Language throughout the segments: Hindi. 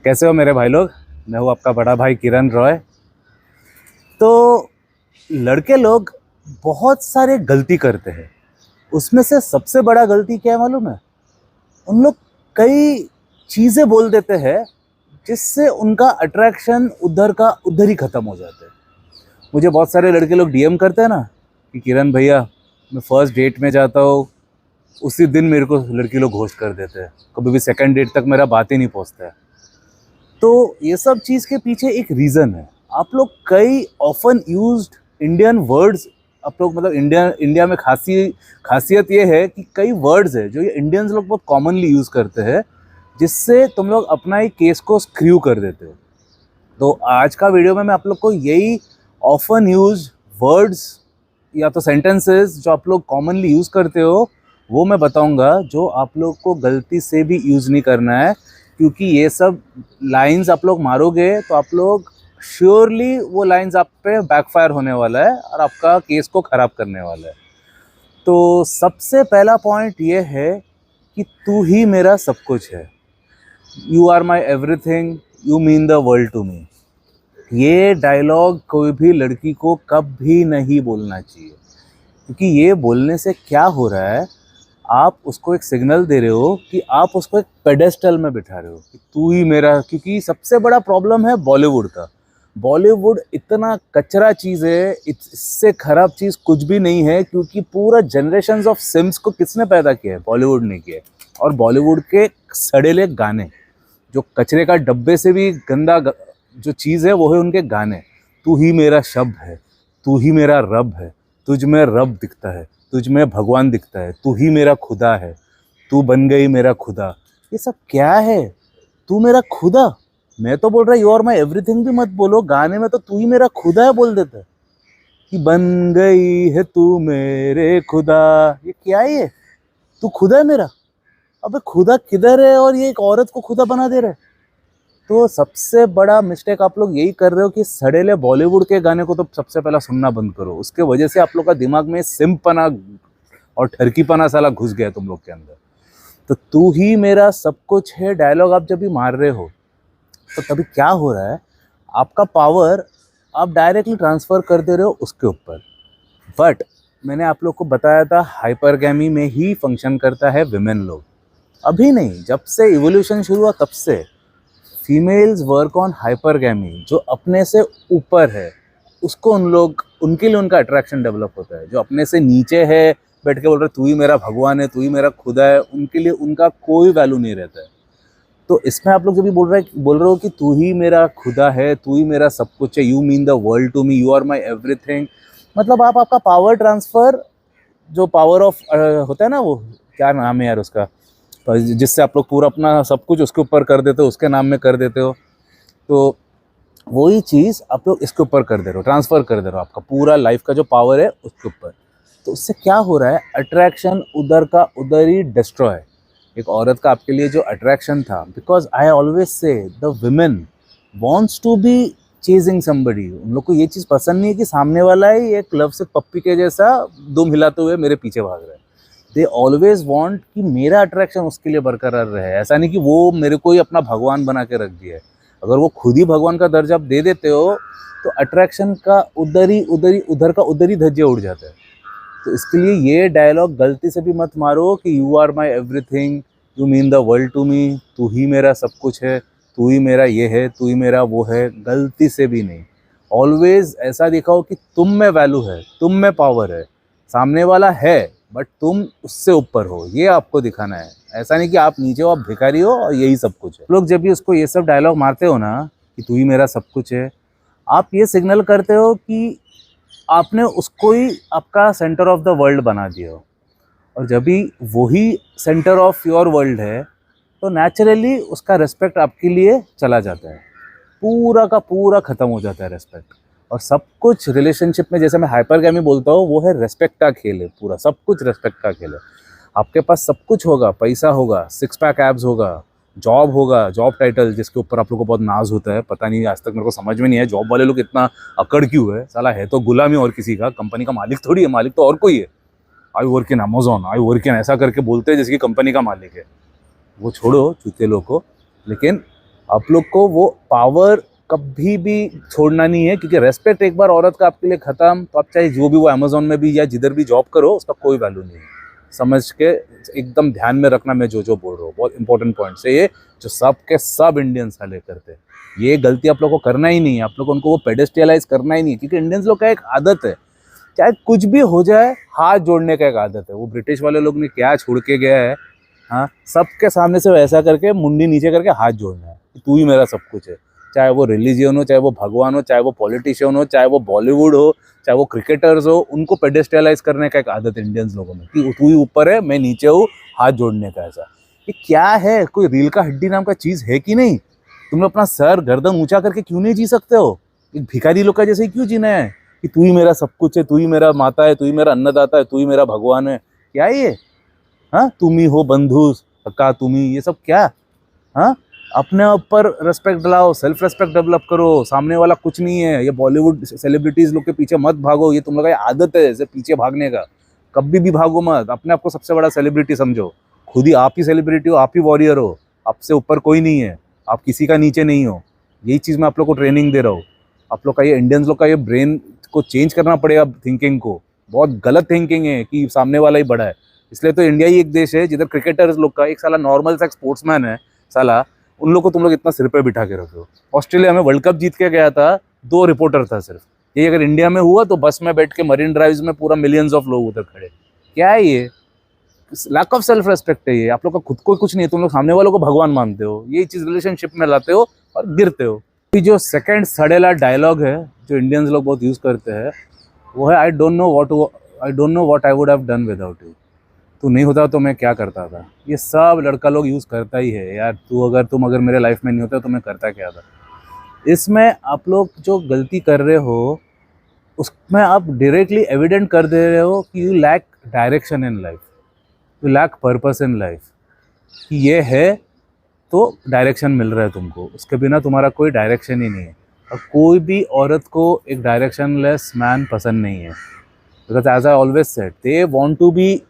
कैसे हो मेरे भाई लोग। मैं हूँ आपका बड़ा भाई किरण रॉय। तो लड़के लोग बहुत सारे गलती करते हैं। उसमें से सबसे बड़ा गलती क्या है मालूम है? उन लोग कई चीज़ें बोल देते हैं जिससे उनका अट्रैक्शन उधर का उधर ही ख़त्म हो जाता है। मुझे बहुत सारे लड़के लोग डीएम करते हैं ना कि किरण भैया मैं फर्स्ट डेट में जाता हूँ, उसी दिन मेरे को लड़की लोग घोस्ट कर देते हैं। कभी भी सेकंड डेट तक मेरा बात ही नहीं पहुँचता है। तो ये सब चीज़ के पीछे एक रीज़न है। आप लोग कई ऑफन यूज्ड इंडियन वर्ड्स, आप लोग मतलब इंडिया में खासियत ये है कि कई वर्ड्स है जो ये इंडियंस लोग बहुत कॉमनली यूज़ करते हैं, जिससे तुम लोग अपना ही केस को स्क्रू कर देते हो। तो आज का वीडियो में मैं आप लोग को यही ऑफन यूज वर्ड्स या तो सेंटेंसेस जो आप लोग कॉमनली यूज़ करते हो वो मैं बताऊंगा, जो आप लोग को गलती से भी यूज़ नहीं करना है। क्योंकि ये सब लाइंस आप लोग मारोगे तो आप लोग श्योरली वो लाइंस आप पे बैकफायर होने वाला है और आपका केस को ख़राब करने वाला है। तो सबसे पहला पॉइंट ये है कि तू ही मेरा सब कुछ है। You are my everything, you mean the world to me. ये डायलॉग कोई भी लड़की को कभी नहीं बोलना चाहिए, क्योंकि ये बोलने से क्या हो रहा है, आप उसको एक सिग्नल दे रहे हो कि आप उसको एक पेडेस्टल में बिठा रहे हो कि तू ही मेरा। क्योंकि सबसे बड़ा प्रॉब्लम है बॉलीवुड का। बॉलीवुड इतना कचरा चीज़ है, इससे ख़राब चीज़ कुछ भी नहीं है। क्योंकि पूरा जनरेशन्स ऑफ सिम्स को किसने पैदा किया है? बॉलीवुड ने किया है। और बॉलीवुड के सड़ेले गाने, जो कचरे का डब्बे से भी गंदा जो चीज़ है वो है उनके गाने। तू ही मेरा शब्द है, तू ही मेरा रब है, तुझ में रब दिखता है, तुझ में भगवान दिखता है, तू ही मेरा खुदा है, तू बन गई मेरा खुदा। ये सब क्या है? तू मेरा खुदा। मैं तो बोल रहा यू आर माई एवरीथिंग भी मत बोलो, गाने में तो तू ही मेरा खुदा है बोल देता है कि बन गई है तू मेरे खुदा। ये क्या है? ये तू खुदा है मेरा। अबे खुदा किधर है? और ये एक औरत को खुदा बना दे रहा है। तो सबसे बड़ा मिस्टेक आप लोग यही कर रहे हो कि सड़ेले बॉलीवुड के गाने को तो सबसे पहला सुनना बंद करो। उसके वजह से आप लोग का दिमाग में सिम्पपना और ठरकीपना साला घुस गया तुम लोग के अंदर। तो तू ही मेरा सब कुछ है डायलॉग आप जब भी मार रहे हो तो तभी क्या हो रहा है, आपका पावर आप डायरेक्टली ट्रांसफ़र कर दे रहे हो उसके ऊपर। बट मैंने आप लोग को बताया था हाइपरगैमी में ही फंक्शन करता है विमेन लोग। अभी नहीं, जब से इवोल्यूशन शुरू हुआ तब से फीमेल्स वर्क ऑन हाइपरगैमी। जो अपने से ऊपर है उसको उनके लिए उनका अट्रैक्शन डेवलप होता है। जो अपने से नीचे है, बैठ के बोल रहे तू ही मेरा भगवान है, तू ही मेरा खुदा है, उनके लिए उनका कोई वैल्यू नहीं रहता है। तो इसमें आप लोग जब भी बोल रहे हो कि तू ही मेरा खुदा है, तू ही मेरा सब कुछ है, you mean the world to me, you are my everything, मतलब आप आपका पावर ट्रांसफ़र, जो पावर ऑफ होता है ना, वो क्या नाम है यार उसका, जिससे आप लोग पूरा अपना सब कुछ उसके ऊपर कर देते हो, उसके नाम में कर देते हो। तो वही चीज़ आप लोग इसके ऊपर कर दे रहे हो, ट्रांसफ़र कर दे रहे हो, आपका पूरा लाइफ का जो पावर है उसके ऊपर। तो उससे क्या हो रहा है, अट्रैक्शन उधर का उधर ही डिस्ट्रॉय। एक औरत का आपके लिए जो अट्रैक्शन था, because I always say the women wants to be chasing somebody. उन लोग को ये चीज़ पसंद नहीं है कि सामने वाला ही एक लव से पप्पी के जैसा दुम हिलाते हुए मेरे पीछे भाग रहा है। दे ऑलवेज वॉन्ट कि मेरा अट्रैक्शन उसके लिए बरकरार रहे। ऐसा नहीं कि वो मेरे को ही अपना भगवान बना के रख दिया है। अगर वो खुद ही भगवान का दर्जा आप दे देते हो तो अट्रैक्शन का उधर का उधर ही धज्जे उड़ जाता है। तो इसके लिए ये डायलॉग गलती से भी मत मारो कि you are my everything, you mean the world to me, तू ही मेरा सब कुछ है, तू ही मेरा ये है, तू ही मेरा वो है। गलती से भी नहीं। ऑलवेज ऐसा दिखाओ कि तुम में वैल्यू है, तुम में पावर है, सामने वाला है बट तुम उससे ऊपर हो, ये आपको दिखाना है। ऐसा नहीं कि आप नीचे हो, आप भिखारी हो और यही सब कुछ है। लोग जब भी उसको ये सब डायलॉग मारते हो ना कि तू ही मेरा सब कुछ है, आप ये सिग्नल करते हो कि आपने उसको ही आपका सेंटर ऑफ द वर्ल्ड बना दिया हो। और जब भी वही सेंटर ऑफ योर वर्ल्ड है तो नेचुरली उसका रिस्पेक्ट आपके लिए चला जाता है, पूरा का पूरा ख़त्म हो जाता है रिस्पेक्ट। और सब कुछ रिलेशनशिप में, जैसे मैं हाइपरगैमी बोलता हूँ, वो है रिस्पेक्ट का खेल है। पूरा सब कुछ रिस्पेक्ट का खेल है। आपके पास सब कुछ होगा, पैसा होगा, सिक्स पैक एब्स होगा, जॉब होगा, जॉब टाइटल जिसके ऊपर आप लोग को बहुत नाज होता है। पता नहीं, आज तक मेरे को समझ में नहीं है जॉब वाले लोग इतना अकड़ क्यों है। साला है तो गुलामी और किसी का, कंपनी का मालिक थोड़ी है, मालिक तो और कोई है। I work in Amazon, I work in, ऐसा करके बोलते हैं जैसे कि कंपनी का मालिक है। वो छोड़ो चूते लोग को, लेकिन आप लोग को वो पावर कभी भी छोड़ना नहीं है, क्योंकि रेस्पेक्ट एक बार औरत का आपके लिए खत्म तो आप चाहे जो भी वो अमेजोन में भी या जिधर भी जॉब करो उसका कोई वैल्यू नहीं है। समझ के एकदम ध्यान में रखना मैं जो बोल रहा हूँ, बहुत इंपॉर्टेंट पॉइंट है ये, जो सब के सब इंडियंस वाले करते हैं। ये गलती आप लोग को करना ही नहीं है, आप लोग को उनको वो पेडेस्टियलाइज करना ही नहीं है, क्योंकि इंडियंस लोग का एक आदत है, चाहे कुछ भी हो जाए हाथ जोड़ने का एक आदत है। वो ब्रिटिश वाले लोग ने क्या छोड़ के गया है, हाँ, सबके सामने से वैसा करके मुंडी नीचे करके हाथ जोड़ना है कि तू ही मेरा सब कुछ है। चाहे वो रिलीजियन हो, चाहे वो भगवान हो, चाहे वो पॉलिटिशियन हो, चाहे वो बॉलीवुड हो, चाहे वो क्रिकेटर्स हो, उनको पेडेस्टलाइज करने का एक आदत है इंडियंस लोगों में कि तू ही ऊपर है मैं नीचे हूँ, हाथ जोड़ने का। ऐसा ये क्या है? कोई रील का हड्डी नाम का चीज़ है कि नहीं? तुम लोग अपना सर गर्दन ऊंचा करके क्यों नहीं जी सकते हो? एक भिखारी लोग का जैसे ही क्यों जीना है कि तू ही मेरा सब कुछ है, तू ही मेरा माता है, तू ही मेरा अन्नदाता है, तू ही मेरा भगवान है? क्या है ये? हाँ, तुम ही हो बंधु का, तुम ही, ये सब क्या? हाँ, अपने ऊपर रेस्पेक्ट दिलाओ, सेल्फ रेस्पेक्ट डेवलप करो। सामने वाला कुछ नहीं है। ये बॉलीवुड सेलिब्रिटीज लोग के पीछे मत भागो, ये तुम लोग का आदत है ऐसे पीछे भागने का। कभी भी भागो मत, अपने आप को सबसे बड़ा सेलिब्रिटी समझो। खुद ही आप ही सेलिब्रिटी हो, आप ही वॉरियर हो, आपसे ऊपर कोई नहीं है, आप किसी का नीचे नहीं हो। यही चीज़ मैं आप लोग को ट्रेनिंग दे रहा हूँ। आप लोग का ये इंडियंस लोग का ये ब्रेन को चेंज करना पड़ेगा, थिंकिंग को। बहुत गलत थिंकिंग है कि सामने वाला ही बड़ा है। इसलिए तो इंडिया ही एक देश है जिधर क्रिकेटर्स लोग का एक साला नॉर्मल सा स्पोर्ट्समैन है साला, उन लोग को तुम लोग इतना सिर पे बिठा के रखे हो। ऑस्ट्रेलिया में वर्ल्ड कप जीत के गया था, 2 रिपोर्टर था सिर्फ। ये अगर इंडिया में हुआ तो बस में बैठ के मरीन ड्राइव्स में पूरा मिलियंस ऑफ लोग उधर खड़े। क्या है ये? लैक ऑफ सेल्फ रेस्पेक्ट है ये। आप लोग का खुद को कुछ नहीं है, तुम लोग सामने वालों को भगवान मानते हो। यही चीज़ रिलेशनशिप में लाते हो और गिरते हो। जो सेकंड सड़ेला डायलॉग है जो इंडियंस लोग बहुत यूज़ करते हैं वो है, I don't know what I would have done without you. तू नहीं होता तो मैं क्या करता था। ये सब लड़का लोग यूज़ करता ही है यार। तुम अगर मेरे लाइफ में नहीं होता तो मैं करता क्या था। इसमें आप लोग जो गलती कर रहे हो उसमें आप डायरेक्टली एविडेंट कर दे रहे हो कि you lack direction in life, you lack purpose in life. कि ये है तो डायरेक्शन मिल रहा है तुमको, उसके बिना तुम्हारा कोई डायरेक्शन ही नहीं है। और कोई भी औरत को एक डायरेक्शनलेस मैन पसंद नहीं है, because as I always said, they want to be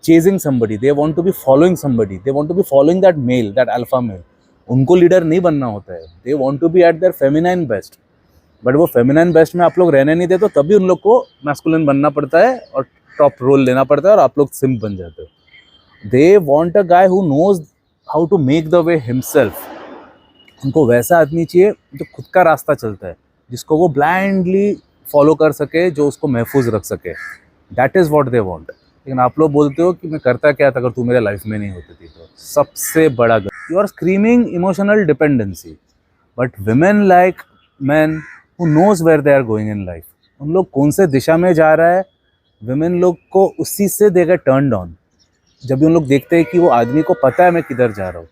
chasing somebody, they want to be following somebody, they want to be following that male, that alpha male. उनको लीडर नहीं बनना होता है, they want to be at their feminine best. But वो फेमिनाइन बेस्ट में आप लोग रहने नहीं देते, तो तभी उन लोग को मैस्कुलिन बनना पड़ता है और टॉप रोल लेना पड़ता है और आप लोग सिम्प बन जाते हो। They want a guy who knows how to make the way himself. उनको वैसा आदमी चाहिए जो खुद का रास्ता चलता है, जिसको वो ब्लाइंडली फॉलो कर सके, जो उसको महफूज रख सके। That is what they want. लेकिन आप लोग बोलते हो कि मैं करता क्या था अगर तू मेरे लाइफ में नहीं होती थी। तो सबसे बड़ा you are screaming emotional dependency, but women like man who knows where they are going in life. उन लोग कौन से दिशा में जा रहा है, विमेन लोग को उसी से दे गेट टर्न्ड ऑन। जब भी उन लोग देखते हैं कि वो आदमी को पता है मैं किधर जा रहा हूँ,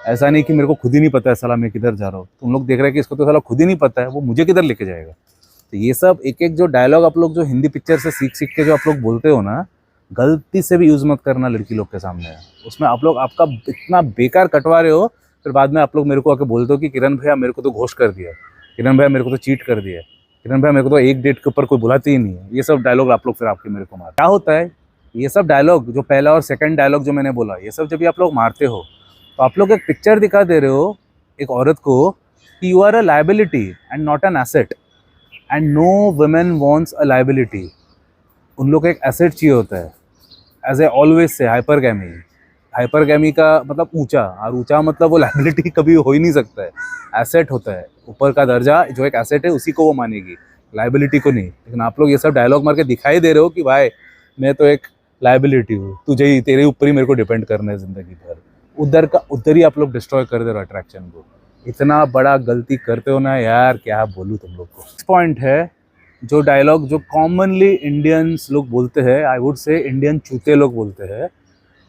ऐसा नहीं कि मेरे को खुद ही नहीं पता है साला मैं किधर जा रहा हूँ। तुम लोग देख रहे हैं कि इसको तो साला खुद ही नहीं पता है, वो मुझे किधर लेके जाएगा। तो ये सब एक एक जो डायलॉग आप लोग जो हिंदी पिक्चर से सीख के जो आप लोग बोलते हो ना, गलती से भी यूज़ मत करना लड़की लोग के सामने। उसमें आप लोग आपका इतना बेकार कटवा रहे हो, फिर बाद में आप लोग मेरे को आके बोलते हो कि किरण भैया मेरे को तो घोष कर दिया, किरण भैया मेरे को तो चीट कर दिया, किरण भैया मेरे को तो एक डेट के ऊपर कोई बुलाते ही नहीं है। ये सब डायलॉग आप लोग फिर आपके मेरे को मारते। क्या होता है ये सब डायलॉग, जो पहला और सेकंड डायलॉग जो मैंने बोला, ये सब जब भी आप लोग मारते हो तो आप लोग एक पिक्चर दिखा दे रहे हो एक औरत को कि you are a liability and not an asset. And no women wants a liability. उन लोग को एक एसेट चाहिए होता है। As a always say hypergamy, hypergamy का मतलब ऊंचा, और ऊंचा मतलब वो लायबिलिटी कभी हो ही नहीं सकता है, एसेट होता है। ऊपर का दर्जा जो एक एसेट है उसी को वो मानेगी, लायबिलिटी को नहीं। लेकिन आप लोग ये सब डायलॉग मार के दिखाई दे रहे हो कि भाई मैं तो एक लायबिलिटी हूँ, तुझे ही, तेरे ऊपर ही मेरे को डिपेंड करना है ज़िंदगी भर। उधर ही आप लोग डिस्ट्रॉय कर दे रहे हो अट्रैक्शन को। इतना बड़ा गलती करते हो ना यार, क्या बोलूँ तुम लोग को। पॉइंट है जो डायलॉग जो कॉमनली इंडियंस लोग बोलते हैं, आई वुड से इंडियन चूते लोग बोलते हैं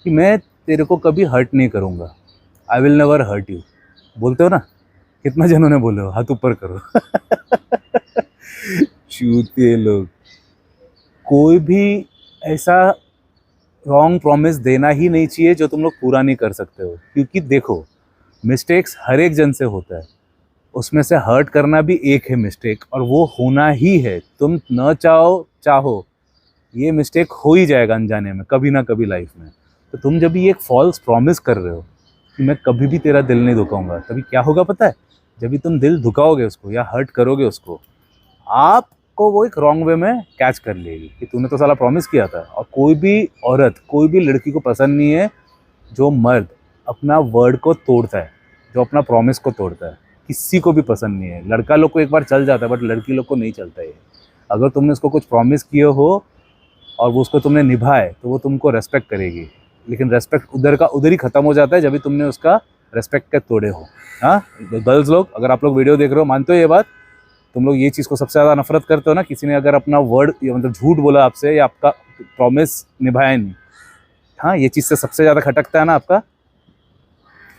कि मैं तेरे को कभी हर्ट नहीं करूँगा, I will never hurt you. बोलते हो ना, कितना जनों ने बोले हो, हाथ ऊपर करो। चूते लोग। कोई भी ऐसा रॉन्ग प्रॉमिस देना ही नहीं चाहिए जो तुम लोग पूरा नहीं कर सकते हो। क्योंकि देखो, मिस्टेक्स हर एक जन से होता है, उसमें से हर्ट करना भी एक है मिस्टेक, और वो होना ही है। तुम न चाहो ये मिस्टेक हो ही जाएगा अनजाने में, कभी ना कभी लाइफ में। तो तुम जब भी एक फॉल्स प्रॉमिस कर रहे हो कि मैं कभी भी तेरा दिल नहीं दुखाऊंगा। तभी क्या होगा पता है, जब भी तुम दिल दुखाओगे उसको या हर्ट करोगे उसको, आपको वो एक रॉन्ग वे में कैच कर लेगी कि तूने तो साला प्रॉमिस किया था। और कोई भी औरत, कोई भी लड़की को पसंद नहीं है जो मर्द अपना वर्ड को तोड़ता है, जो अपना प्रॉमिस को तोड़ता है। किसी को भी पसंद नहीं है। लड़का लोग को एक बार चल जाता है, बट लड़की लोग को नहीं चलता है। अगर तुमने उसको कुछ प्रॉमिस किए हो और वो उसको तुमने निभाए तो वो तुमको रेस्पेक्ट करेगी, लेकिन रेस्पेक्ट उधर का उधर ही खत्म हो जाता है जब भी तुमने उसका रेस्पेक्ट के तोड़े हो। हाँ गर्ल्स लोग, अगर आप लोग वीडियो देख रहे हो, मानते हो ये बात, तुम लोग ये चीज़ को सबसे ज़्यादा नफरत करते हो ना, किसी ने अगर अपना वर्ड या मतलब झूठ बोला आपसे या आपका प्रॉमिस निभाया नहीं। हाँ, ये चीज़ से सबसे ज़्यादा खटकता है ना आपका।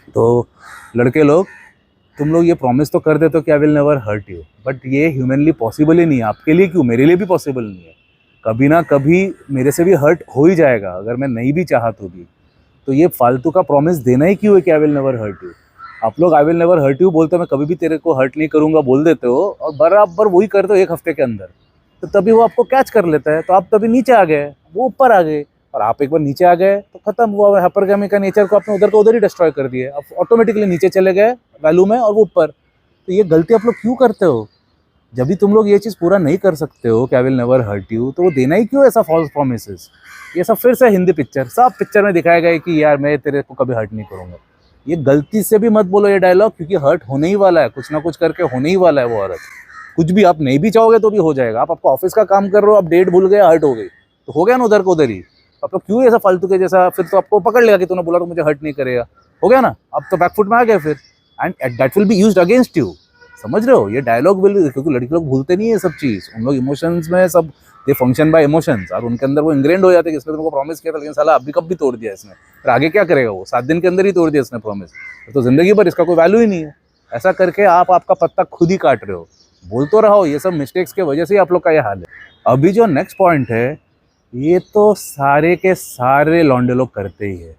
तो लड़के लोग, तुम लोग ये प्रॉमिस तो कर देते हो कि I will never hurt you, but ये ह्यूमनली पॉसिबल ही नहीं है। आपके लिए क्यों, मेरे लिए भी पॉसिबल नहीं है। कभी ना कभी मेरे से भी हर्ट हो ही जाएगा, अगर मैं नहीं भी चाहा तो भी। तो ये फालतू का प्रॉमिस देना ही क्यों है कि I will never hurt you. आप लोग I will never hurt you बोलते हो, मैं कभी भी तेरे को हर्ट नहीं करूंगा बोल देते हो, और बराबर वही करते हो एक हफ्ते के अंदर। तो तभी वो आपको कैच कर लेता है, तो आप तभी नीचे आ गए, वो ऊपर आ गए। और आप एक बार नीचे आ गए तो खत्म हुआ। हाइपरगामी का नेचर को आपने उधर का उधर ही डिस्ट्रॉय कर दिया। आप ऑटोमेटिकली नीचे चले गए वैल्यू में और वो ऊपर। तो ये गलती आप लोग क्यों करते हो? जब भी तुम लोग ये चीज़ पूरा नहीं कर सकते हो कि I will never hurt you, तो वो देना ही क्यों ऐसा फॉल्स प्रोमिसेस? ये सब फिर से हिंदी पिक्चर, सब पिक्चर में दिखाया गया है कि यार मैं तेरे को कभी हर्ट नहीं करूंगा। ये गलती से भी मत बोलो ये डायलॉग, क्योंकि हर्ट होने ही वाला है, कुछ ना कुछ करके होने ही वाला है वो औरत। कुछ भी आप नहीं भी चाहोगे तो भी हो जाएगा। आपका ऑफिस का काम कर रहे हो, आप डेट भूल गए, हर्ट हो गई, तो हो गया ना उधर को उधर ही। आप लोग क्यों ऐसा फालतू के जैसा, फिर तो आपको पकड़ लेगा कि तूने बोला तो मुझे हर्ट नहीं करेगा, हो गया ना, अब तो बैकफुट में आ गए फिर, and that will be used against you. समझ रहे हो? ये डायलॉग विल, क्योंकि लड़के लोग भूलते नहीं है सब चीज़, उन लोग इमोशंस में सब, दे फंक्शन बाय इमोशंस, और उनके अंदर वो इंग्रेंड हो जाते हैं कि इसने तुमको प्रॉमिस किया था, लेकिन साला अभी कब भी तोड़ दिया इसने, फिर आगे क्या करेगा वो? 7 दिन के अंदर ही तोड़ दिया इसने प्रॉमिस, तो जिंदगी भर इसका कोई वैल्यू ही नहीं है। ऐसा करके आप आपका पत्ता खुद ही काट रहे हो। बोल तो रहा हो, ये सब मिस्टेक्स के वजह से ही आप लोग का ये हाल है। अभी जो नेक्स्ट पॉइंट है, ये तो सारे के सारे लौंडे लोग करते ही है।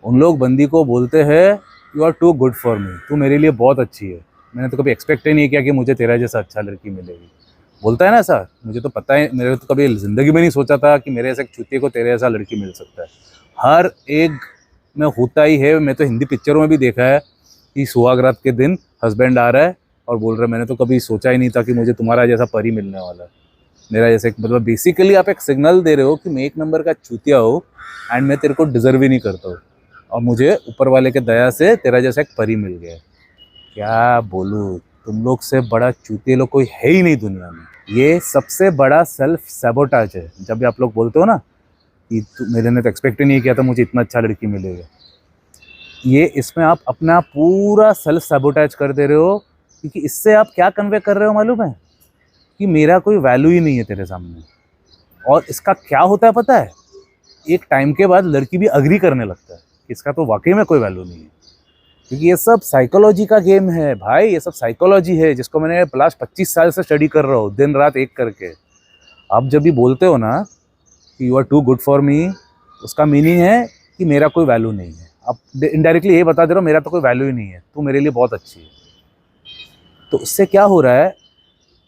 उन लोग बंदी को बोलते हैं you are too good for me, तू मेरे लिए बहुत अच्छी है, मैंने तो कभी एक्सपेक्ट ही नहीं किया कि मुझे तेरा जैसा अच्छा लड़की मिलेगी। बोलता है ना ऐसा, मुझे तो पता है, मेरे तो कभी ज़िंदगी में नहीं सोचा था कि मेरे ऐसे चूतिए को तेरे जैसा लड़की मिल सकता है। हर एक में होता ही है। मैं तो हिंदी पिक्चरों में भी देखा है कि सुहागरात के दिन हस्बैंड आ रहा है और बोल रहा है मैंने तो कभी सोचा ही नहीं था कि मुझे तुम्हारा जैसा परी मिलने वाला है, मेरा जैसे, मतलब बेसिकली आप एक सिग्नल दे रहे हो कि मैं एक नंबर का चूतिया हूँ एंड मैं तेरे को डिजर्व ही नहीं करता हूँ, और मुझे ऊपर वाले के दया से तेरा जैसा एक परी मिल गया। क्या बोलूँ, तुम लोग से बड़ा चूतिया लोग कोई है ही नहीं दुनिया में। ये सबसे बड़ा सेल्फ सैबोटाज है। जब भी आप लोग बोलते हो ना कि मेरे ने तो एक्सपेक्ट ही नहीं किया था मुझे इतना अच्छा लड़की मिलेगा, ये इसमें आप अपना पूरा सेल्फ सैबोटाज कर दे रहे हो। क्योंकि इससे आप क्या कन्वे कर रहे हो मालूम है? कि मेरा कोई वैल्यू ही नहीं है तेरे सामने। और इसका क्या होता है पता है? एक टाइम के बाद लड़की भी अग्री करने लगता है कि इसका तो वाकई में कोई वैल्यू नहीं है। क्योंकि ये सब साइकोलॉजी का गेम है भाई, ये सब साइकोलॉजी है जिसको मैंने लास्ट 25 साल से स्टडी कर रहा हूँ, दिन रात एक करके। आप जब भी बोलते हो ना कि you are too good for me, उसका मीनिंग है कि मेरा कोई वैल्यू नहीं है। आप इनडायरेक्टली ये बता दे रहे हो मेरा तो कोई वैल्यू ही नहीं है, तू मेरे लिए बहुत अच्छी है। तो उससे क्या हो रहा है,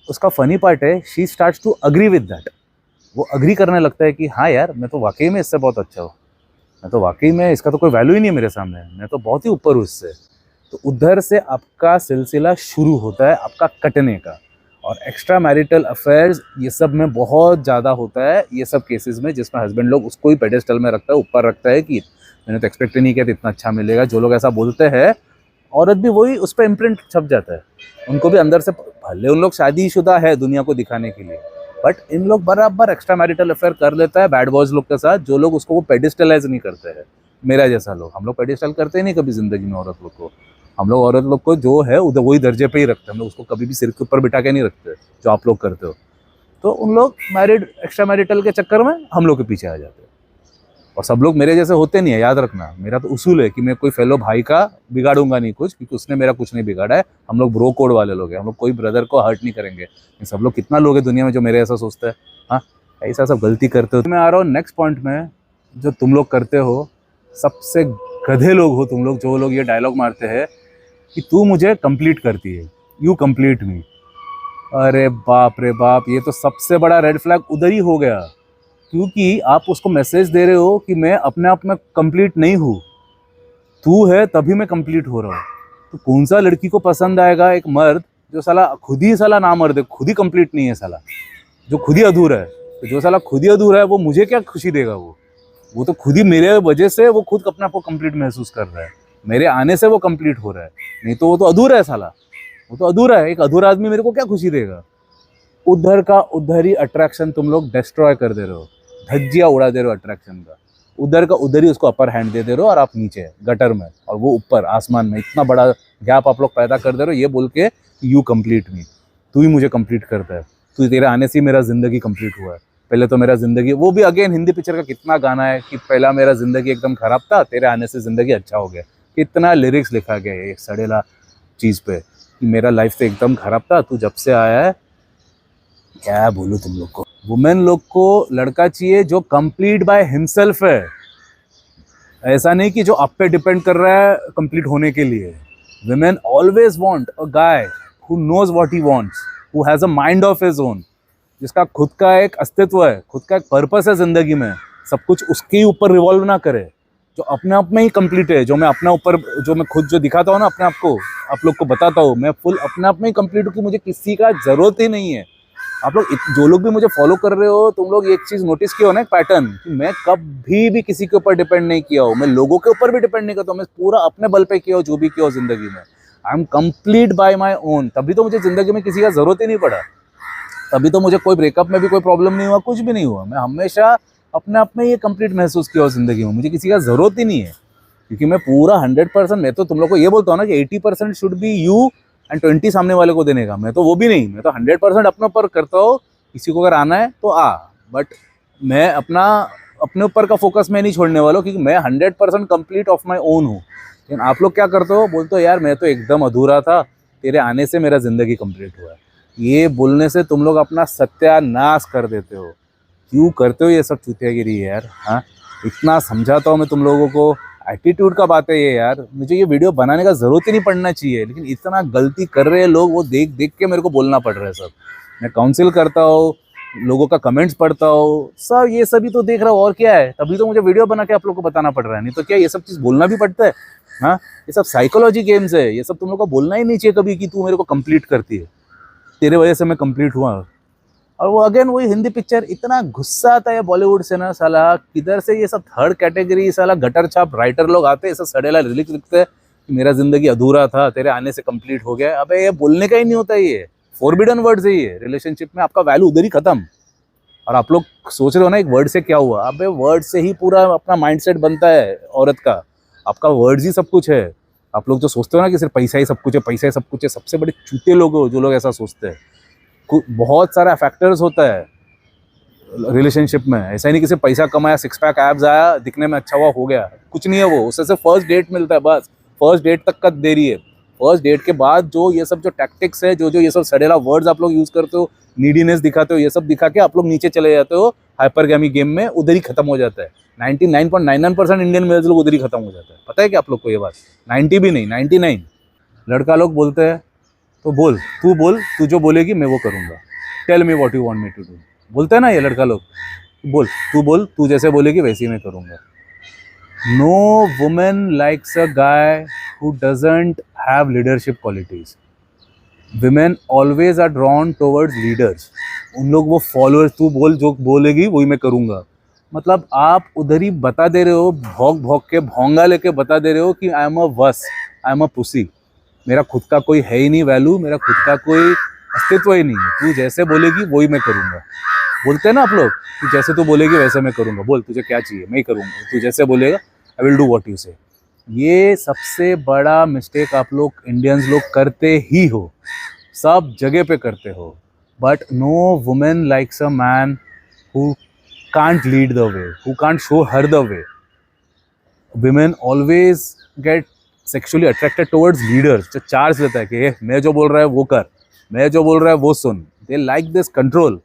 उसका फनी पार्ट है, she starts to agree with that. वो अग्री करने लगता है कि हाँ यार मैं तो वाकई में इससे बहुत अच्छा हूँ, मैं तो वाकई में, इसका तो कोई वैल्यू ही नहीं है मेरे सामने, मैं तो बहुत ही ऊपर हूँ इससे। तो उधर से आपका सिलसिला शुरू होता है आपका कटने का। और एक्स्ट्रा मैरिटल अफेयर्स ये सब में बहुत ज़्यादा होता है, ये सब केसेस में, जिसमें हस्बैंड लोग उसको ही पेडेस्टल में रखता है, ऊपर रखता है कि मैंने तो एक्सपेक्ट ही नहीं किया था इतना अच्छा मिलेगा। जो लोग ऐसा बोलते हैं, औरत भी वही, उस पर इम्प्रिंट छप जाता है। उनको भी अंदर से, भले उन लोग शादीशुदा है दुनिया को दिखाने के लिए, बट इन लोग बराबर एक्स्ट्रा मैरिटल अफेयर कर लेता है बैड बॉयज लोग के साथ, जो लोग उसको वो पेडिस्टलाइज नहीं करते हैं। मेरा जैसा लोग, हम लोग पेडिस्टल करते ही नहीं कभी ज़िंदगी में औरत लोग को। हम लोग औरत लोग को जो है उधर वही दर्जे पे ही रखते हैं, हम लोग उसको कभी भी सिर के ऊपर बिठा के नहीं रखते जो आप लोग करते हो। तो उन लोग मैरिड एक्स्ट्रा मैरिटल के चक्कर में हम लोग के पीछे आ जाते हैं। और सब लोग मेरे जैसे होते नहीं है, याद रखना। मेरा तो उसूल है कि मैं कोई फेलो भाई का बिगाड़ूंगा नहीं कुछ, क्योंकि उसने मेरा कुछ नहीं बिगाड़ा है। हम लोग ब्रो कोड वाले लोग हैं, हम लोग कोई ब्रदर को हर्ट नहीं करेंगे। सब लोग, कितना लोग है दुनिया में जो मेरे ऐसा सोचते हैं? हाँ, ऐसा सब गलती करते हो। मैं आ रहा हूँ नेक्स्ट पॉइंट में, जो तुम लोग करते हो, सबसे गधे लोग हो तुम लोग, जो लोग ये डायलॉग मारते हैं कि तू मुझे कंप्लीट करती है, यू कंप्लीट मी। अरे बाप रे बाप, ये तो सबसे बड़ा रेड फ्लैग उधर ही हो गया। क्योंकि आप उसको मैसेज दे रहे हो कि मैं अपने आप में कंप्लीट नहीं हूँ। तू है तभी मैं कंप्लीट हो रहा हूँ। तो कौन सा लड़की को पसंद आएगा एक मर्द जो साला खुद ही साला ना मर्द है, खुद ही कंप्लीट नहीं है साला, जो खुद ही अधूरा है। तो जो साला खुद ही अधूरा है वो मुझे क्या खुशी देगा? वो तो खुद ही मेरे वजह से वो खुद अपने आप को कंप्लीट महसूस कर रहा है, मेरे आने से वो कंप्लीट हो रहा है। नहीं तो वो तो अधूरा है साला, वो तो अधूरा है। एक अधूरा आदमी मेरे को क्या खुशी देगा? उधर का उधर ही अट्रैक्शन तुम लोग डिस्ट्रॉय कर दे रहे हो, धज्जियां उड़ा दे रहे हो अट्रैक्शन का। उधर का उधर ही उसको अपर हैंड दे रहे हो और आप नीचे गटर में और वो ऊपर आसमान में। इतना बड़ा गैप आप लोग पैदा कर दे रहे हो ये बोल के यू कंप्लीट मी, तू ही मुझे कंप्लीट करता है, तू, तेरे आने से मेरा जिंदगी कंप्लीट हुआ है। पहले तो मेरा जिंदगी, वो भी अगेन हिंदी पिक्चर का कितना गाना है कि पहला मेरा जिंदगी एकदम खराब था, तेरे आने से जिंदगी अच्छा हो गया। कितना लिरिक्स लिखा गया है एक सड़ेला चीज़ पे कि मेरा लाइफ तो एकदम खराब था, तू जब से आया है। क्या बोलूं तुम लोग को? वुमेन लोग को लड़का चाहिए जो कंप्लीट बाय हिमसेल्फ है, ऐसा नहीं कि जो आप पे डिपेंड कर रहा है कंप्लीट होने के लिए। Women always want a guy who knows what he wants, who has a mind of his own, जिसका खुद का एक अस्तित्व है, खुद का एक पर्पस है जिंदगी में, सब कुछ उसके ऊपर रिवॉल्व ना करे, जो अपने आप में ही कंप्लीट है। जो मैं अपने ऊपर, जो मैं खुद जो दिखाता हूँ ना अपने आप को, आप लोग को बताता हूँ, मैं फुल अपने आप में ही कंप्लीट हूँ कि मुझे किसी का जरूरत ही नहीं है। आप लोग जो लोग भी मुझे फॉलो कर रहे हो, तुम लोग एक चीज नोटिस किया हो ना, एक पैटर्न, कि मैं कभी भी किसी के ऊपर डिपेंड नहीं किया हूँ, मैं लोगों के ऊपर भी डिपेंड नहीं करता हूँ, मैं पूरा अपने बल पे किया हो जो भी किया हो जिंदगी में। I am complete bye my own, तभी तो मुझे जिंदगी में किसी का जरूरत ही नहीं पड़ा, तभी तो मुझे कोई ब्रेकअप में भी कोई प्रॉब्लम नहीं हुआ, कुछ भी नहीं हुआ। मैं हमेशा अपने आप में ये कंप्लीट महसूस किया हो जिंदगी में, मुझे किसी का जरूरत ही नहीं है, क्योंकि मैं पूरा 100%, मैं तो तुम लोग को ये बोलता हूँ ना कि 80% शुड बी यू एंड 20 सामने वाले को देने का। मैं तो वो भी नहीं, मैं तो 100% अपने ऊपर करता हूँ। किसी को अगर आना है तो आ, बट मैं अपने ऊपर का फोकस मैं नहीं छोड़ने वाला हूँ, क्योंकि मैं 100% कंप्लीट ऑफ माई ओन हूँ। लेकिन आप लोग क्या करते हो? बोलते हो यार मैं तो एकदम अधूरा था, तेरे आने से मेरा जिंदगी कंप्लीट हुआ है। ये बोलने से तुम लोग अपना सत्यानाश कर देते हो। क्यों करते हो ये सब चुतियागिरी यार? हाँ, इतना समझाता हूँ मैं तुम लोगों को, एटीट्यूड का बात है ये यार। मुझे ये वीडियो बनाने का जरूरत ही नहीं पड़ना चाहिए, लेकिन इतना गलती कर रहे हैं लोग, वो देख देख के मेरे को बोलना पड़ रहा है सब। मैं काउंसिल करता हूँ, लोगों का कमेंट्स पढ़ता हूँ, सब ये सभी तो देख रहा हूँ, और क्या है? तभी तो मुझे वीडियो बना के आप लोग को बताना पड़ रहा है, नहीं तो क्या ये सब चीज़ बोलना भी पड़ता है? हाँ, ये सब साइकोलॉजी गेम्स है, ये सब तुम लोग को बोलना ही नहीं चाहिए कभी कि तू मेरे को कंप्लीट करती है, तेरे वजह से मैं कंप्लीट हुआ। और वो अगेन वही हिंदी पिक्चर, इतना गुस्सा आता है बॉलीवुड से ना साला, किधर से ये सब थर्ड कैटेगरी साला गटर छाप राइटर लोग आते हैं, ऐसा सड़ेला लिरिक्स लिखते हैं कि मेरा जिंदगी अधूरा था, तेरे आने से कंप्लीट हो गया। अबे ये बोलने का ही नहीं होता, ये फॉरबिडन वर्ड्स है ये। रिलेशनशिप में आपका वैल्यू उधर ही खत्म। और आप लोग सोच रहे हो ना एक वर्ड से क्या हुआ? अबे वर्ड से ही पूरा अपना माइंडसेट बनता है औरत का, आपका वर्ड्स ही सब कुछ है। आप लोग जो सोचते हो ना कि सिर्फ पैसा ही सब कुछ है, पैसा ही सब कुछ है, सबसे बड़े चूते लोग हो जो लोग ऐसा सोचते हैं। बहुत सारा फैक्टर्स होता है रिलेशनशिप में, ऐसा ही नहीं कि सिर्फ पैसा कमाया, सिक्स पैक एब्स आया, दिखने में अच्छा हुआ, हो गया, कुछ नहीं है वो। उससे सिर्फ फर्स्ट डेट मिलता है, बस फर्स्ट डेट तक का देरी है। फर्स्ट डेट के बाद जो ये सब जो टैक्टिक्स है, जो ये सब सड़ेला वर्ड्स आप लोग यूज करते हो, नीडीनेस दिखाते हो, ये सब दिखा के आप लोग नीचे चले जाते हो हाइपरगैमी गेम में, उधर ही खत्म हो जाता है। 99.99% इंडियन मेल्स लोग उधर ही खत्म हो जाता है। पता है क्या आप लोग को ये बात? 90 भी नहीं, 99। लड़का लोग बोलते हैं तो बोल, तू जो बोलेगी मैं वो करूँगा, tell me what you want me to do. बोलते हैं ना ये लड़का लोग, बोल, तू जैसे बोलेगी वैसे ही मैं करूँगा। No women likes a guy who doesn't have leadership qualities. Women always are drawn towards leaders. उन लोग वो फॉलोअर्स, तू बोल जो बोलेगी वही मैं करूँगा। मतलब आप उधर ही बता दे रहे हो, भौंक भौंक के, भौंगा लेके बता दे रहे हो कि आई एम अ वस, आई एम अ पुसी, मेरा खुद का कोई है ही नहीं वैल्यू, मेरा खुद का कोई अस्तित्व ही नहीं है, तू जैसे बोलेगी वही मैं करूँगा। बोलते हैं ना आप लोग कि जैसे तू बोलेगी वैसे मैं करूँगा, बोल तुझे क्या चाहिए मैं ही करूँगा, तू जैसे बोलेगा आई विल डू व्हाट यू से। ये सबसे बड़ा मिस्टेक आप लोग इंडियंस लोग करते ही हो, सब जगह पे करते हो। But no women likes a man who can't lead the way, who can't show her the way. Women always get sexually attracted towards leaders, जो चार्ज लेता है कि मैं जो बोल रहा है वो कर, मैं जो बोल रहा है वो सुन। They like this control.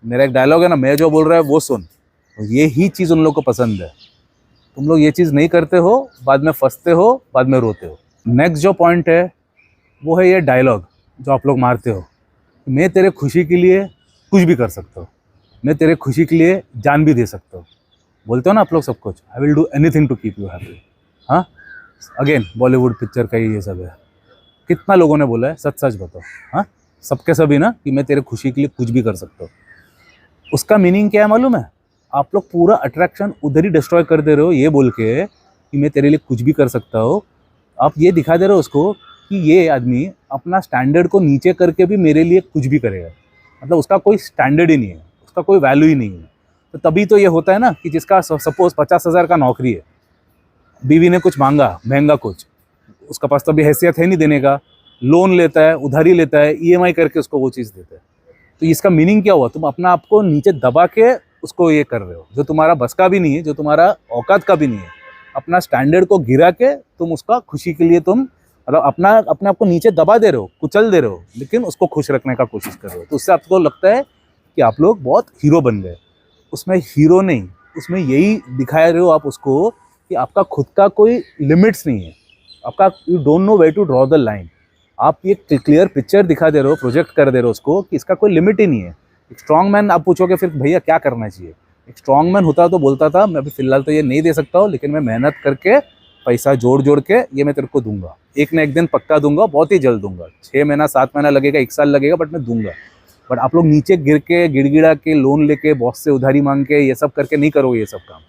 मेरा एक डायलॉग है ना, मैं जो बोल रहा है वो सुन, तो ये ही चीज़ उन लोग को पसंद है। तुम लोग ये चीज़ नहीं करते हो, बाद में फंसते हो, बाद में रोते हो। नेक्स्ट जो पॉइंट है वो है ये डायलॉग जो आप लोग मारते हो, मैं तेरे खुशी के लिए कुछ भी कर सकता हूँ, मैं तेरे खुशी के लिए जान भी दे सकता हूँ। बोलते हो ना आप लोग सब कुछ, I will do anything to keep you happy. हाँ, अगेन बॉलीवुड पिक्चर का ही ये सब है। कितना लोगों ने बोला है, सच सच बताओ। हाँ, सबके सभी ना, कि मैं तेरे खुशी के लिए कुछ भी कर सकता हूँ। उसका मीनिंग क्या है मालूम है? आप लोग पूरा अट्रैक्शन उधर ही डिस्ट्रॉय कर दे रहे हो ये बोल के कि मैं तेरे लिए कुछ भी कर सकता हूँ। आप ये दिखा दे रहे हो उसको कि ये आदमी अपना स्टैंडर्ड को नीचे करके भी मेरे लिए कुछ भी करेगा। मतलब उसका कोई स्टैंडर्ड ही नहीं है, उसका कोई वैल्यू ही नहीं है। तो तभी तो ये होता है ना कि जिसका सपोज 50,000 का नौकरी है, बीवी ने कुछ मांगा महंगा कुछ, उसका पास तो अभी हैसियत है नहीं देने का, लोन लेता है, उधारी लेता है, ईएमआई करके उसको वो चीज़ देता है। तो इसका मीनिंग क्या हुआ? तुम अपना आप को नीचे दबा के उसको ये कर रहे हो, जो तुम्हारा बस का भी नहीं है, जो तुम्हारा औकात का भी नहीं है। अपना स्टैंडर्ड को गिरा के तुम उसका खुशी के लिए तुम मतलब अपने आप को नीचे दबा दे रहे हो, कुचल दे रहे हो, लेकिन उसको खुश रखने का कोशिश कर रहे हो। तो उससे आपको लगता है कि आप लोग बहुत हीरो बन गए। उसमें हीरो नहीं, उसमें यही दिखा रहे हो आप उसको कि आपका खुद का कोई लिमिट्स नहीं है। आपका you don't know where to draw the line. आप ये क्लियर पिक्चर दिखा दे रहे हो, प्रोजेक्ट कर दे रहे हो उसको कि इसका कोई लिमिट ही नहीं है। एक स्ट्रॉन्ग मैन, आप पूछोगे फिर भैया क्या करना चाहिए? एक स्ट्रॉन्ग मैन होता तो बोलता था मैं अभी फिलहाल तो ये नहीं दे सकता हूँ, लेकिन मैं मेहनत करके पैसा जोड़ जोड़ के ये मैं तेरे को दूंगा, एक ना एक दिन पक्का दूंगा, बहुत ही जल्द दूंगा। 6 महीना 7 महीना लगेगा, 1 साल लगेगा, बट मैं दूंगा। बट आप लोग नीचे गिर के गिड़गिड़ा के लोन लेके बॉस से उधारी मांग के ये सब करके नहीं करोगे ये सब काम।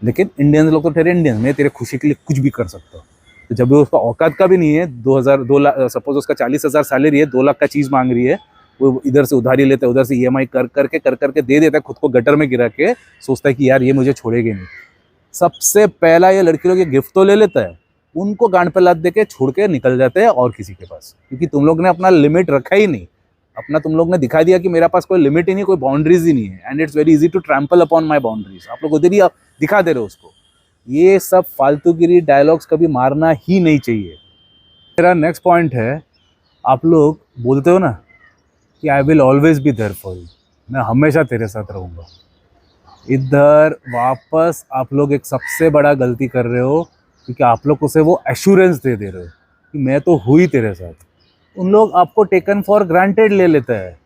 लेकिन इंडियंस लोग तो ठहरे इंडियन, मैं तेरे खुशी के लिए कुछ भी कर सकता हूँ। तो जब भी उसका औकात का भी नहीं है, 2 लाख, सपोज उसका 40,000 सैलरी है, 2 लाख का चीज़ मांग रही है, वो इधर से उधारी लेता है, उधर से ईएमआई कर करके दे देता है, खुद को गटर में गिरा के सोचता है कि यार ये मुझे छोड़ेगी नहीं। सबसे पहला ये लड़की लोग ये गिफ्ट तो ले लेता है, उनको गांड पे लात दे के छोड़ के निकल जाते हैं और किसी के पास, क्योंकि तुम लोग ने अपना लिमिट रखा ही नहीं। अपना तुम लोग ने दिखा दिया कि मेरा पास कोई लिमिट ही नहीं, कोई बाउंड्रीज ही नहीं है, and it's very easy to trample upon my boundaries. आप लोग उधर ही दिखा दे रहे हो उसको। ये सब फालतूगिरी डायलॉग्स कभी मारना ही नहीं चाहिए। मेरा नेक्स्ट पॉइंट है, आप लोग बोलते हो ना कि I will always be there for you, मैं हमेशा तेरे साथ रहूँगा। इधर वापस आप लोग एक सबसे बड़ा गलती कर रहे हो, क्योंकि आप लोग उसे वो एश्योरेंस दे रहे हो कि मैं तो हूँ ही तेरे साथ। उन लोग आपको टेकन फॉर ग्रांटेड ले लेता है,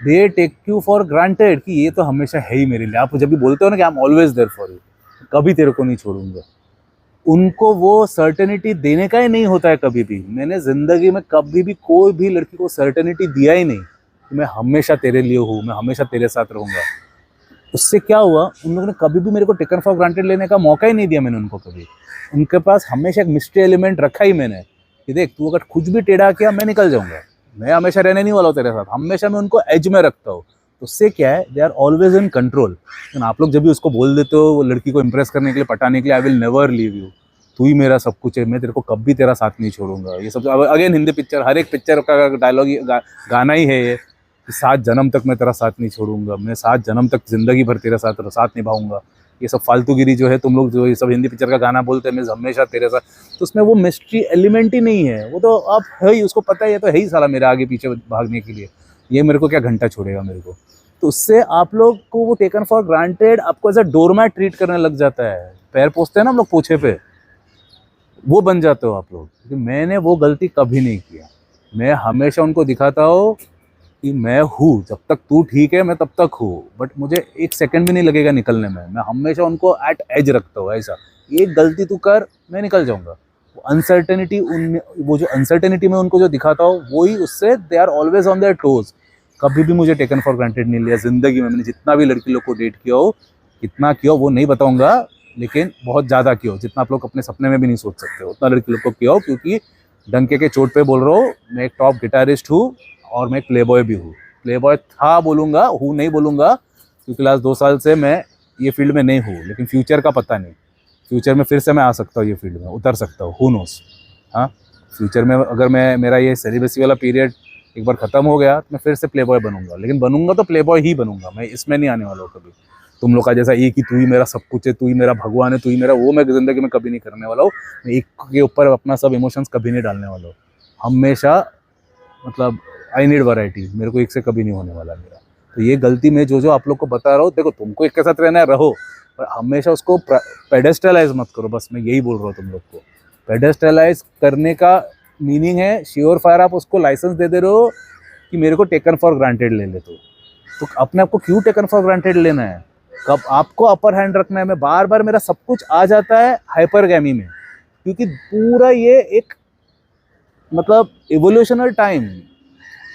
they take you for granted कि ये तो हमेशा है ही मेरे लिए। आप जब भी बोलते हो ना कि I am always there for you, कभी तेरे को नहीं छोड़ूंगा, उनको वो सर्टेनिटी देने का ही नहीं होता है कभी भी। मैंने ज़िंदगी में कभी भी कोई भी लड़की को सर्टेनिटी दिया ही नहीं कि मैं हमेशा तेरे लिए हूँ, मैं हमेशा तेरे साथ रहूँगा। उससे क्या हुआ, उन लोगों ने कभी भी मेरे को टेकन फॉर ग्रांटेड लेने का मौका ही नहीं दिया मैंने उनको कभी। उनके पास हमेशा एक मिस्ट्री एलिमेंट रखा ही मैंने कि देख तू अगर कुछ भी टेढ़ा किया मैं निकल जाऊँगा, मैं हमेशा रहने नहीं वाला हूँ तेरे साथ। हमेशा मैं उनको एज में रखता हूँ। तो उससे क्या है, they are always in control. लेकिन आप लोग जब भी उसको बोल देते हो वो लड़की को इंप्रेस करने के लिए, पटाने के लिए, आई विल नेवर लीव यू, तू ही मेरा सब कुछ है, मैं तेरे को कभी तेरा साथ नहीं छोड़ूंगा, ये सब अगेन हिंदी पिक्चर, हर एक पिक्चर का डायलॉग गाना ही है ये कि 7 जन्म तक मैं तेरा साथ नहीं छोड़ूंगा, मैं 7 जन्म तक जिंदगी भर तेरे साथ निभाऊंगा। ये सब फालतूगिरी जो है तुम लोग जो ये सब हिंदी पिक्चर का गाना बोलते हैं, मैं हमेशा तेरे साथ, तो उसमें वो मिस्ट्री एलिमेंट ही नहीं है। वो तो आप है ही, उसको पता है ये तो है ही साला मेरे आगे पीछे भागने के लिए, ये मेरे को क्या घंटा छोड़ेगा मेरे को। तो उससे आप लोग को वो टेकन फॉर ग्रांटेड आपको एज अ डोरमैट ट्रीट करने लग जाता है। पैर पोछते हैं ना हम लोग पोछे पे, वो बन जाते हो आप लोग। क्योंकि मैंने वो गलती कभी नहीं किया। मैं हमेशा उनको दिखाता हूँ कि मैं हूँ, जब तक तू ठीक है मैं तब तक हूँ, बट मुझे 1 सेकंड भी नहीं लगेगा निकलने में। मैं हमेशा उनको एट एज रखता हूँ, ऐसा एक गलती तू कर मैं निकल जाऊँगा। वो अनसर्टेनिटी, वो जो अनसर्टेनिटी में उनको जो दिखाता हूँ वही, उससे they are always on their toes. कभी भी मुझे टेकन फॉर ग्रांटेड नहीं लिया ज़िंदगी में। मैंने जितना भी लड़की लोग को डेट किया हो, कितना किया हो वो नहीं बताऊँगा, लेकिन बहुत ज़्यादा किया हो, जितना आप लोग अपने सपने में भी नहीं सोच सकते हो उतना लड़की लोग को किया हो। क्योंकि डंके के चोट पे बोल रहा हूँ, मैं एक टॉप गिटारिस्ट हूँ और मैं एक प्ले बॉय भी हूँ। प्ले बॉय था बोलूँगा, हूँ नहीं बोलूँगा, क्योंकि लास्ट 2 साल से मैं ये फील्ड में नहीं हूँ। लेकिन फ्यूचर का पता नहीं, फ्यूचर में फिर से मैं आ सकता हूँ, ये फील्ड में उतर सकता हूँ, हू नोस। हाँ, फ्यूचर में अगर मेरा ये सेलिब्रेसी वाला पीरियड एक बार ख़त्म हो गया तो मैं फिर से प्ले बॉय बनूंगा। लेकिन बनूंगा तो प्ले बॉय ही बनूंगा, मैं इसमें नहीं आने वाला हूँ कभी। तुम लोग का जैसा एक ही तू ही मेरा सब कुछ है, तू ही मेरा भगवान है, तू ही मेरा, वो मैं ज़िंदगी में कभी नहीं करने वाला हूँ। मैं एक के ऊपर अपना सब इमोशंस कभी नहीं डालने वाला हूँ। हमेशा मतलब आई नीड वैरायटी, मेरे को एक से कभी नहीं होने वाला मेरा। तो ये गलती मैं जो आप लोग को बता रहा हूँ, देखो तुमको एक के साथ रहना है रहो, पर हमेशा उसको पेडेस्टलाइज मत करो। बस मैं यही बोल रहा हूँ तुम लोग को। पेडेस्टलाइज करने का मीनिंग है श्योर फायर आप उसको लाइसेंस दे रहे हो कि मेरे को टेकन फॉर ग्रांटेड ले ले। तो अपने आप को क्यों टेकन फॉर ग्रांटेड लेना है? कब आपको अपर हैंड रखना है? मैं बार बार मेरा सब कुछ आ जाता है हाइपरगैमी में, क्योंकि पूरा ये एक मतलब इवोल्यूशनल टाइम,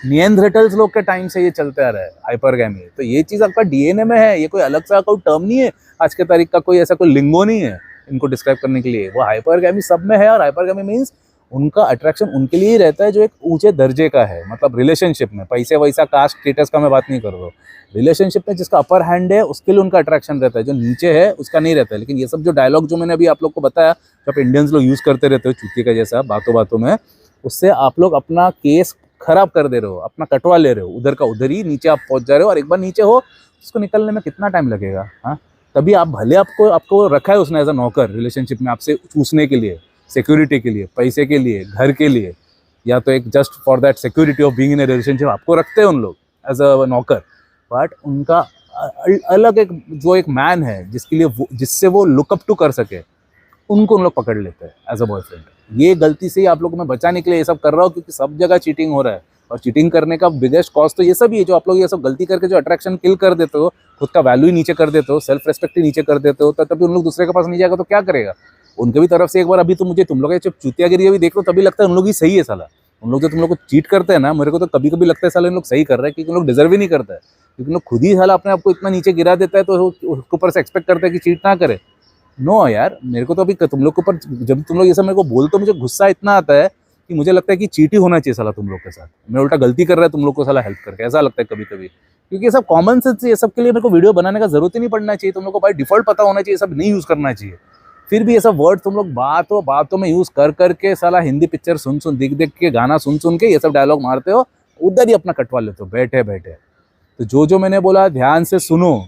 निएंडरथैल्स लोग के टाइम से ये चलते आ रहा है हाइपरगैमी। तो ये चीज़ आपका डीएनए में है, ये कोई अलग सा कोई टर्म नहीं है आज के तारीख का, कोई ऐसा कोई लिंगो नहीं है इनको डिस्क्राइब करने के लिए। वो हाइपरगैमी सब में है, और हाइपरगैमी मीन्स उनका अट्रैक्शन उनके लिए ही रहता है जो एक ऊंचे दर्जे का है, मतलब रिलेशनशिप में, पैसे वैसा कास्ट स्टेटस का मैं बात नहीं कर रहा हूँ। रिलेशनशिप में जिसका अपर हैंड है उसके लिए उनका अट्रैक्शन रहता है, जो नीचे है उसका नहीं रहता है। लेकिन ये सब जो डायलॉग जो मैंने अभी आप लोग को बताया, जो आप इंडियंस लोग यूज़ करते रहते हो चूतिए का जैसा बातों बातों में, उससे आप लोग अपना केस खराब कर दे रहे हो, अपना कटवा ले रहे हो, उधर का उधर ही नीचे आप पहुंच जा रहे हो। और एक बार नीचे हो उसको निकलने में कितना टाइम लगेगा? हाँ, तभी आप भले आपको रखा है उसने एज अ नौकर रिलेशनशिप में, आपसे चूसने के लिए, सिक्योरिटी के लिए, पैसे के लिए, घर के लिए, या तो एक just for that security of being in A relationship आपको रखते हैं उन लोग एज अ नौकर। बट उनका अलग एक जो एक मैन है जिसके लिए जिससे वो लुकअप टू कर सके, उनको उन लोग पकड़ लेते हैं एज अ बॉयफ्रेंड। ये गलती से ही आप लोगों को मैं बचाने के लिए ये सब कर रहा हूँ, क्योंकि सब जगह चीटिंग हो रहा है। और चीटिंग करने का बिगेस्ट कॉस्ट तो ये सब ही है, जो आप लोग ये सब गलती करके जो अट्रैक्शन किल कर देते हो, खुद का वैल्यू ही नीचे कर देते हो, सेल्फ रेस्पेक्ट ही नीचे कर देते हो, तभी उन लोग दूसरे के पास नहीं जाएगा तो क्या करेगा? उनके भी तरफ से एक बार अभी तो मुझे तुम लोग जब चुतियागिरी अभी देख लो तभी लगता है उन लोग ही सही है साला। उन लोग जो तुम लोग को चीट करते हैं ना, मेरे को तो कभी कभी लगता है साला इन लोग सही कर रहे हैं, क्योंकि उन लोग डिजर्व ही नहीं करता है। क्योंकि लोग खुद ही साला अपने आप को इतना नीचे गिरा देता है, तो उसके ऊपर से एक्सपेक्ट करता है कि चीट ना करे। नो यार, मेरे को तो अभी तुम लोग के ऊपर जब तुम लोग ये सब मेरे को बोलते हो, मुझे गुस्सा इतना आता है कि मुझे लगता है कि चीट ही होना चाहिए साला तुम लोग के साथ। मैं उल्टा गलती कर रहा है तुम लोग को साला हेल्प करके, ऐसा लगता है कभी कभी। क्योंकि ये सब कॉमन सेंस, ये सब के लिए मेरे को वीडियो बनाने का जरूरत ही नहीं पड़ना चाहिए। तुम लोग को भाई डिफॉल्ट पता होना चाहिए, सब नहीं यूज करना चाहिए। फिर भी ये सब वर्ड तुम लोग बातों में यूज कर करके साला हिंदी पिक्चर सुन देख के, गाना सुन के ये सब डायलॉग मारते हो, उधर ही अपना कटवा लेते हो बैठे बैठे। तो जो मैंने बोला ध्यान से सुनो,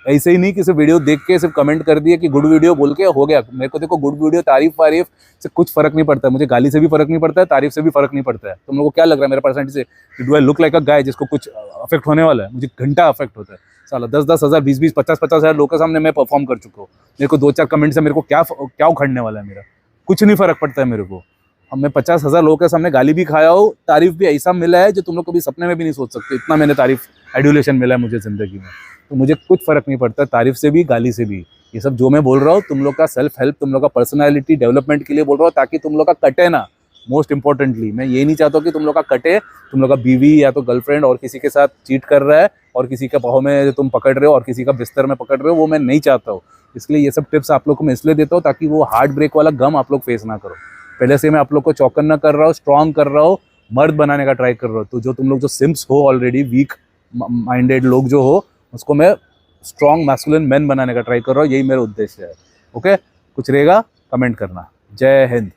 ऐसे ही नहीं कि सिर्फ वीडियो देख के सिर्फ कमेंट कर दिए कि गुड वीडियो बोल के हो गया। मेरे को देखो गुड वीडियो, तारीफ से कुछ फर्क नहीं पड़ता है, मुझे गाली से भी फर्क नहीं पड़ता है, तारीफ से भी फर्क नहीं पड़ता है। तुम लोगों को क्या लग रहा है मेरे पर्सनैलिटी से कि do I look like a guy जिसको कुछ अफेक्ट होने वाला है? मुझे घंटा अफेक्ट होता है साला। 10-10 हज़ार, 20-20, 50-50 हज़ार लोगों के सामने मैं परफॉर्म कर चुका हूँ। मेरे को 2-4 कमेंट से मेरे को क्या उखड़ने वाला है? मेरा कुछ नहीं फर्क पड़ता है मेरे को। अब मैं 50,000 लोगों के सामने गाली भी खाया हूँ, तारीफ भी ऐसा मिला है जो तुम लोग कभी सपने में भी नहीं सोच सकते। इतना मैंने तारीफ, एडुलेशन मिला है मुझे जिंदगी में। तो मुझे कुछ फर्क नहीं पड़ता तारीफ से भी, गाली से भी। ये सब जो मैं बोल रहा हूँ तुम लोग का सेल्फ हेल्प, तुम लोग का पर्सनालिटी डेवलपमेंट के लिए बोल रहा हूँ, ताकि तुम लोग का कटे ना। मोस्ट इंपॉर्टेंटली मैं ये नहीं चाहता हूँ कि तुम लोग का कटे, तुम लोग का बीवी या तो गर्लफ्रेंड और किसी के साथ चीट कर रहा है, और किसी के बाहों में तुम पकड़ रहे हो, और किसी का बिस्तर में पकड़ रहे हो, वो मैं नहीं चाहता हूँ। इसलिए ये सब टिप्स आप लोग को मैं इसलिए देता हूँ ताकि वो हार्ट ब्रेक वाला गम आप लोग फेस ना करो। पहले से मैं आप लोग को चौकन्ना कर रहा हूँ, स्ट्रॉन्ग कर रहा हूँ, मर्द बनाने का ट्राई कर रहा हूँ। तो जो तुम लोग जो सिम्स हो ऑलरेडी, वीक माइंडेड लोग जो हो, उसको मैं स्ट्रॉन्ग मैस्कुलिन मैन बनाने का ट्राई कर रहा हूँ। यही मेरा उद्देश्य है। ओके, कुछ रहेगा कमेंट करना। जय हिंद।